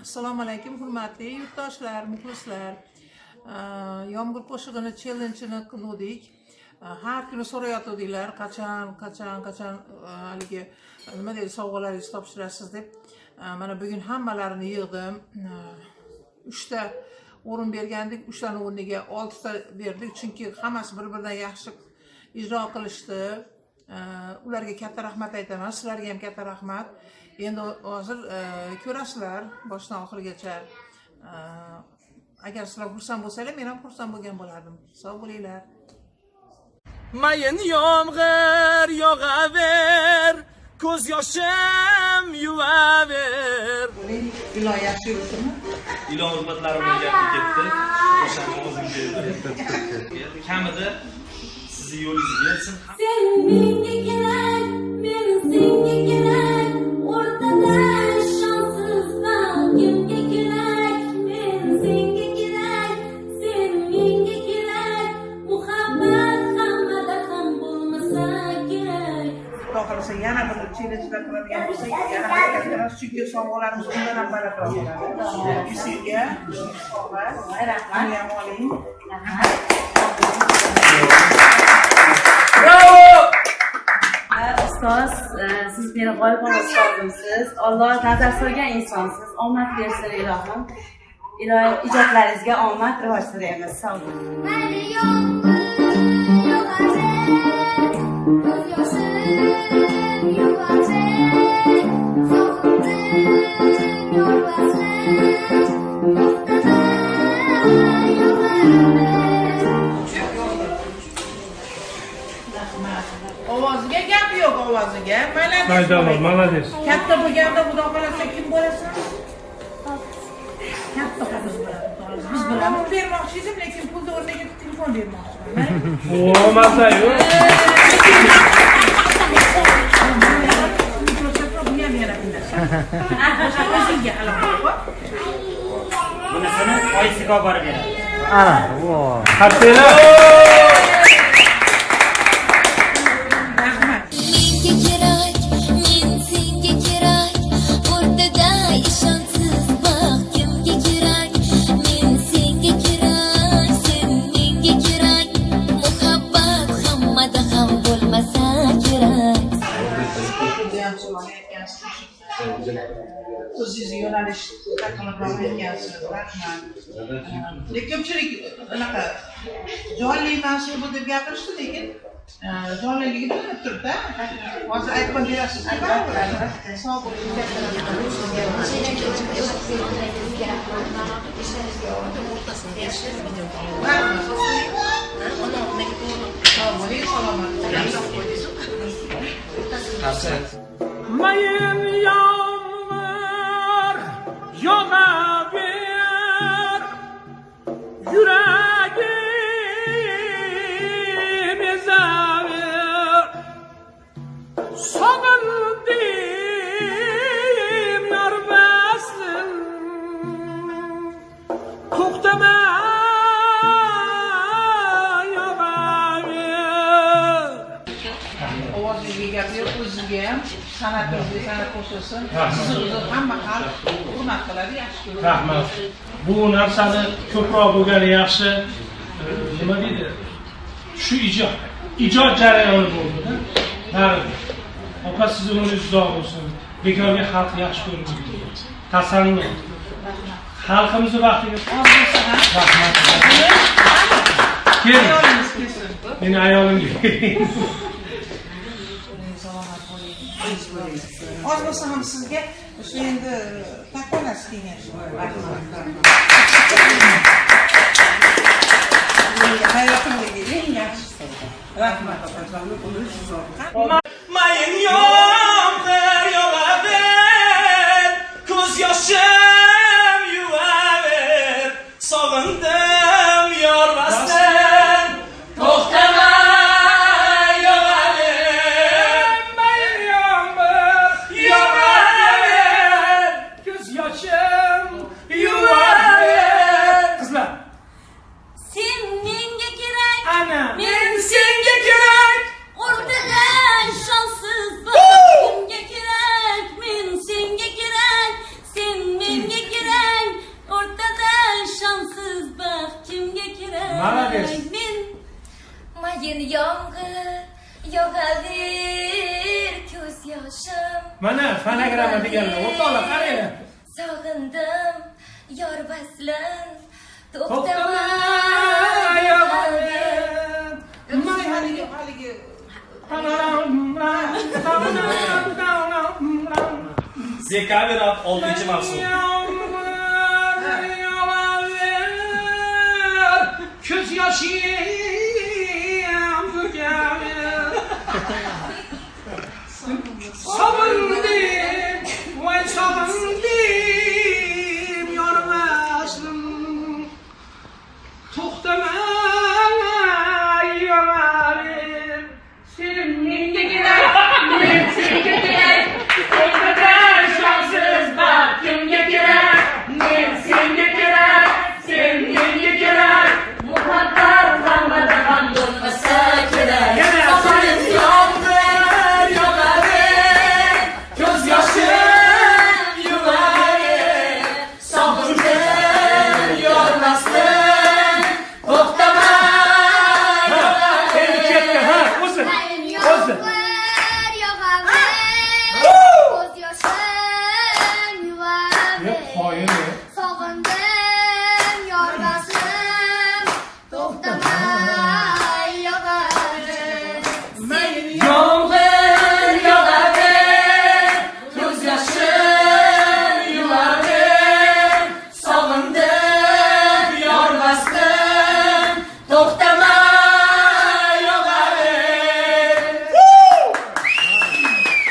Assalomu alaykum, hurmatli yurtdoshlar, muxlislar. Yomg'ir qo'shig'ini challenge-ini qildik. Har kuni so'rayotganlar, qachon haligi nima deydi, sovg'alaringizni topshirasiz deb. Mana bugun hammalarini yig'dim. 3 ta o'rin bergandik, 3 taning o'rniga 6 ta berdik, chunki hammasi bir-biridan yaxshi ijro qilishdi. Ularga katta rahmat aytaman, sizlarga ham katta rahmat. Endi hozir ko'rasizlar boshdan oxirigacha. Agar sizlar xursand bo'lsanglar, men ham xursand bo'lgan bo'lardim. Sog' bo'linglar. Mayin yomg'ir yog'aver, ko'z yoshim yuvaver. Iloh yaxshi yursinmi? Iloh hurmatlari bilan gapni ketdi. O'shani o'zingizga. Kamida sizni yo'lingizga bersin. Sen menga kerak, men senga kerak. O'rtada shonsizman, kimga kerak? Men senga kerak, sen menga kerak. Muhabbat hammada ham bo'lmasa kerak. Xudo xolasa yana bir challenge-lar qiladigan bo'lsak, yana harakat qilamiz, chunki sovg'alarimiz undan ham balandroq bo'ladi. Sizga sovg'a, rahmat, ham oling. Ustoz, siz meni g'oyibona ustozimsiz. Alloh nazar solgan insonsiz. Omad bersin ilohim. Ilohim ijodlaringizga omad, rivoj tilaymiz. Sog' bo'ling. Mayli yomg'ir yog'aver, ko'z yoshim yuvaver. Sog'indim yorbasin, to'xtamay yo'g'aver. Ovoziga gap yo'q, ovoziga. Молодец. Katta bo'lganda xudo xolasa kim bo'lasan? Katta qiz bo'ladi. Biz bilamiz, bermoqchi edim, lekin pulni o'rniga telefon bermoqchiman. O, masayu. Bunisini oyisiga olib borib beradi. Ana, vo. Qartela. Menga kerak, men senga kerak. O'rtada ishonsiz baxt kimga kerak? Men senga kerak, sen menga kerak. Muhabbat hammada ham bo'lmasa kerak. O'zingiz yo'nalish qilib olgansiz, rahmat. Lekin ko'pchilik unaqa jonli mansubi deb gapirishdi, lekin jonliligi bilinib turibdi. Hozir aytib berasiz. Sog' bo'ling, Mayin yomg'ir yog'aver, yuragim ezaver. Sog'indim yorbasin, to'xtamay yo'g'aver. ovozingizga gap yo'q, o'zingizga ham san'atingizga san'at qo'shilsin. Sizni hamma xalq hurmat qiladi, yaxshi ko'radi. Rahmat. Bu narsani ko'proq bo'lgani yaxshi. Nima deydi? Shu ijod jarayoni bo'ldi-da. Bari. Opa siz umringiz uzoq bo'lsin. Bekorga xalq yaxshi ko'radi. Tasanno. Xalqimizni vaqtiga rahmat. Keling. Ayolingiz kelsin. Meni ayolimga. Salomat bo'ling. Oz bo'lsa ham sizga o'sha endi takolasiz kengash. Hayotimdagi eng yaxshi sovg'a. Rahmat opajon. Mayin yomg'ir yog'aver, ko'z yoshim yuvaver. Sog'indim yorbasin, to'xtamay yo'g'aver. Mayin yomg'ir yog'aver, ko'z yoshim yuvaver. Qizlar, Sen menga kerak, ana men senga kerak. o'rtada shonsiz baxt bersin. Men mayin yomg'ir yog'aver ko'z yoshim. Mana fonogramma deganlar o'rtoqlar qaranglar. Sog'indim yor vaslin To'xtamay yog'aver. haligi Zekaverat 6-chi mavsum. Ko'z yoshim to'kaver. Sabr